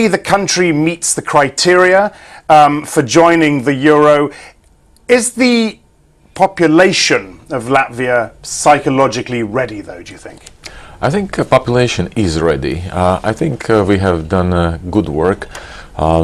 clearly the country meets the criteria for joining the euro. Is the population of Latvia psychologically ready, though, do you think? I think the population is ready. I think we have done good work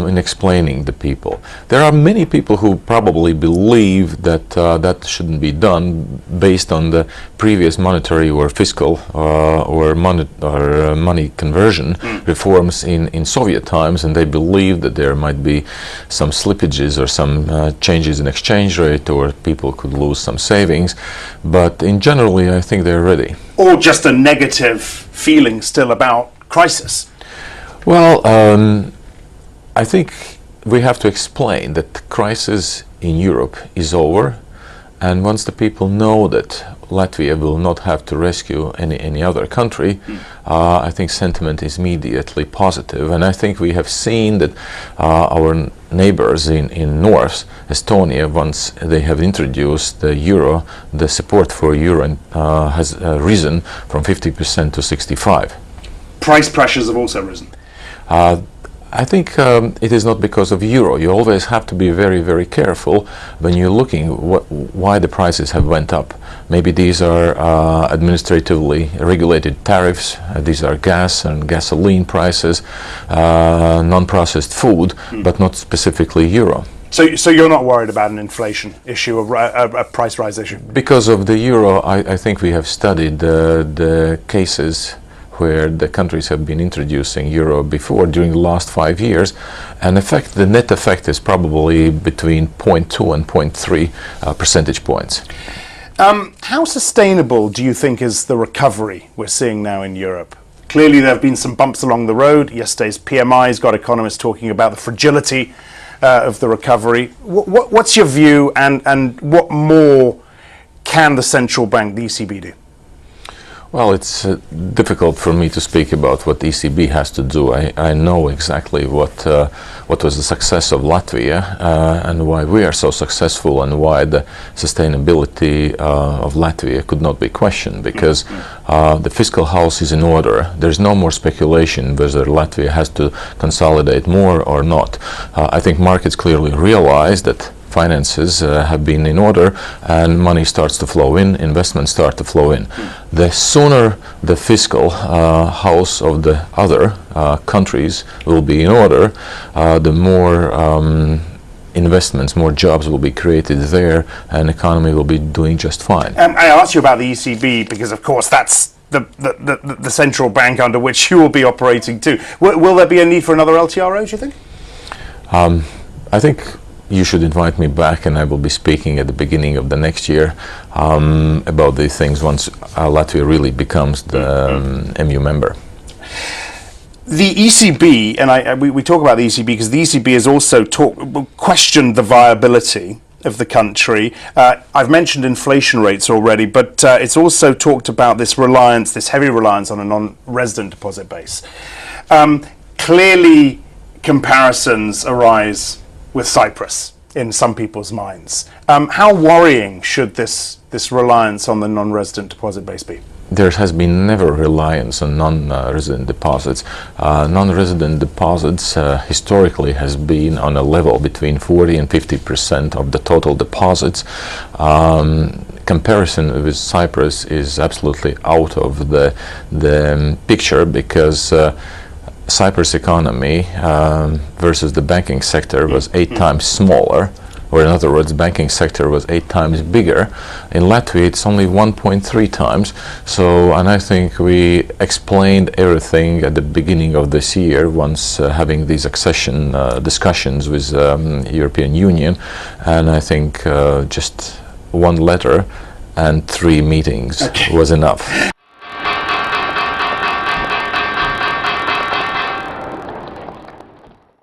in explaining the people. There are many people who probably believe that that shouldn't be done based on the previous monetary or fiscal or money conversion reforms in Soviet times, and they believe that there might be some slippages or some changes in exchange rate, or people could lose some savings. But in generally, I think they're ready. Or just a negative feeling still about crisis? Well, I think we have to explain that the crisis in Europe is over, and once the people know that Latvia will not have to rescue any other country, I think sentiment is immediately positive. And I think we have seen that our neighbors in North Estonia, once they have introduced the euro, the support for euro has risen from 50% to 65%. Price pressures have also risen. I think it is not because of euro. You always have to be very, very careful when you're looking why the prices have went up. Maybe these are administratively regulated tariffs. These are gas and gasoline prices, non-processed food, but not specifically euro. So you're not worried about an inflation issue, a price rise issue? Because of the euro, I think we have studied the cases where the countries have been introducing euro before during the last 5 years, and the net effect is probably between 0.2 and 0.3 percentage points. How sustainable do you think is the recovery we're seeing now in Europe? Clearly there have been some bumps along the road. Yesterday's PMI's got economists talking about the fragility of the recovery. What's your view, and what more can the central bank, the ECB, do? Well, it's difficult for me to speak about what ECB has to do. I know exactly what was the success of Latvia and why we are so successful, and why the sustainability of Latvia could not be questioned, because the fiscal house is in order. There's no more speculation whether Latvia has to consolidate more or not. I think markets clearly realize that finances have been in order, and money starts to flow in, investments start to flow in. The sooner the fiscal house of the other countries will be in order, the more investments, more jobs will be created there, and the economy will be doing just fine. I asked you about the ECB because, of course, that's the central bank under which you will be operating too. Will there be a need for another LTRO, do you think? I think you should invite me back, and I will be speaking at the beginning of the next year about these things once Latvia really becomes the EMU member. The ECB, and we talk about the ECB because the ECB has also questioned the viability of the country. I've mentioned inflation rates already, but it's also talked about this heavy reliance on a non-resident deposit base. Clearly, comparisons arise with Cyprus in some people's minds. How worrying should this reliance on the non-resident deposit base be? There has been never reliance on non-resident deposits. Non-resident deposits historically has been on a level between 40 and 50% of the total deposits. Comparison with Cyprus is absolutely out of the picture, because Cyprus economy versus the banking sector was 8 times smaller, or in other words, banking sector was 8 times bigger. In Latvia, it's only 1.3 times. So, and I think we explained everything at the beginning of this year, once having these accession discussions with European Union, and I think just one letter and 3 meetings was enough.